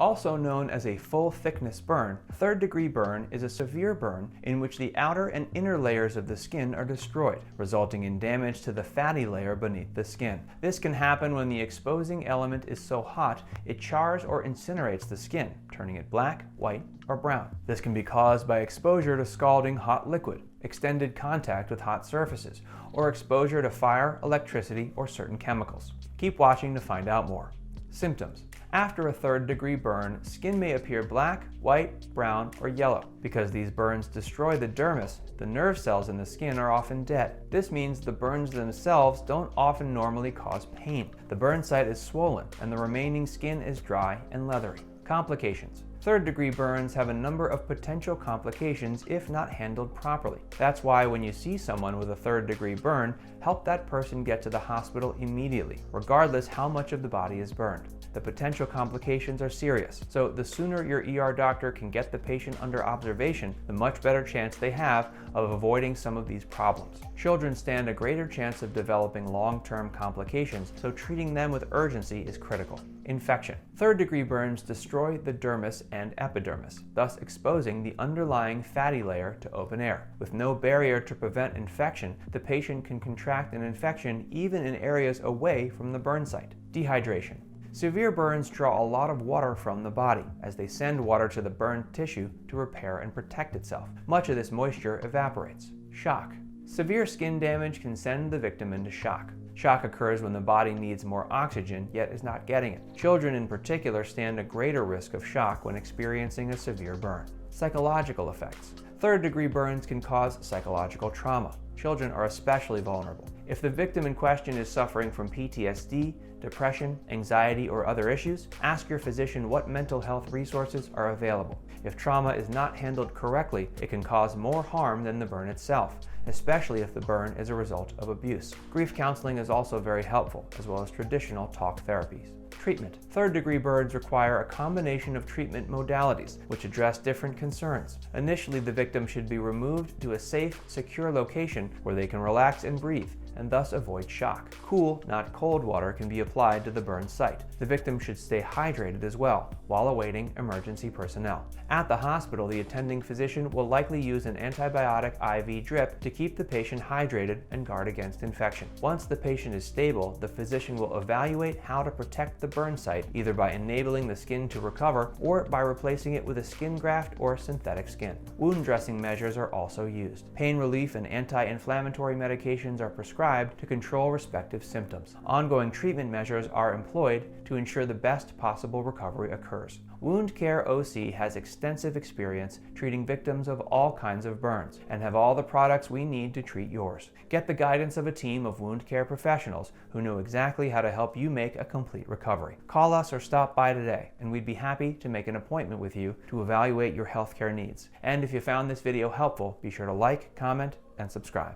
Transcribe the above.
Also known as a full-thickness burn, third-degree burn is a severe burn in which the outer and inner layers of the skin are destroyed, resulting in damage to the fatty layer beneath the skin. This can happen when the exposing element is so hot it chars or incinerates the skin, turning it black, white, or brown. This can be caused by exposure to scalding hot liquid, extended contact with hot surfaces, or exposure to fire, electricity, or certain chemicals. Keep watching to find out more. Symptoms. After a third-degree burn, skin may appear black, white, brown, or yellow. Because these burns destroy the dermis, the nerve cells in the skin are often dead. This means the burns themselves don't often normally cause pain. The burn site is swollen, and the remaining skin is dry and leathery. Complications. Third-degree burns have a number of potential complications if not handled properly. That's why when you see someone with a third-degree burn, help that person get to the hospital immediately, regardless how much of the body is burned. The potential complications are serious, so the sooner your ER doctor can get the patient under observation, the much better chance they have of avoiding some of these problems. Children stand a greater chance of developing long-term complications, so treating them with urgency is critical. Infection. Third-degree burns destroy the dermis and epidermis, thus exposing the underlying fatty layer to open air. With no barrier to prevent infection, the patient can contract an infection even in areas away from the burn site. Dehydration. Severe burns draw a lot of water from the body, as they send water to the burned tissue to repair and protect itself. Much of this moisture evaporates. Shock. Severe skin damage can send the victim into shock. Shock occurs when the body needs more oxygen, yet is not getting it. Children in particular stand a greater risk of shock when experiencing a severe burn. Psychological effects. Third-degree burns can cause psychological trauma. Children are especially vulnerable. If the victim in question is suffering from PTSD, depression, anxiety, or other issues, ask your physician what mental health resources are available. If trauma is not handled correctly, it can cause more harm than the burn itself, especially if the burn is a result of abuse. Grief counseling is also very helpful, as well as traditional talk therapies. Treatment. Third-degree burns require a combination of treatment modalities, which address different concerns. Initially, the victim should be removed to a safe, secure location where they can relax and breathe, and thus avoid shock. Cool, not cold water can be applied to the burn site. The victim should stay hydrated as well, while awaiting emergency personnel. At the hospital, the attending physician will likely use an antibiotic IV drip to keep the patient hydrated and guard against infection. Once the patient is stable, the physician will evaluate how to protect the burn site, either by enabling the skin to recover or by replacing it with a skin graft or synthetic skin. Wound dressing measures are also used. Pain relief and anti-inflammatory medications are prescribed to control respective symptoms. Ongoing treatment measures are employed to ensure the best possible recovery occurs. Wound Care OC has extensive experience treating victims of all kinds of burns and have all the products we need to treat yours. Get the guidance of a team of wound care professionals who know exactly how to help you make a complete recovery. Call us or stop by today, and we'd be happy to make an appointment with you to evaluate your healthcare needs. And if you found this video helpful, be sure to like, comment, and subscribe.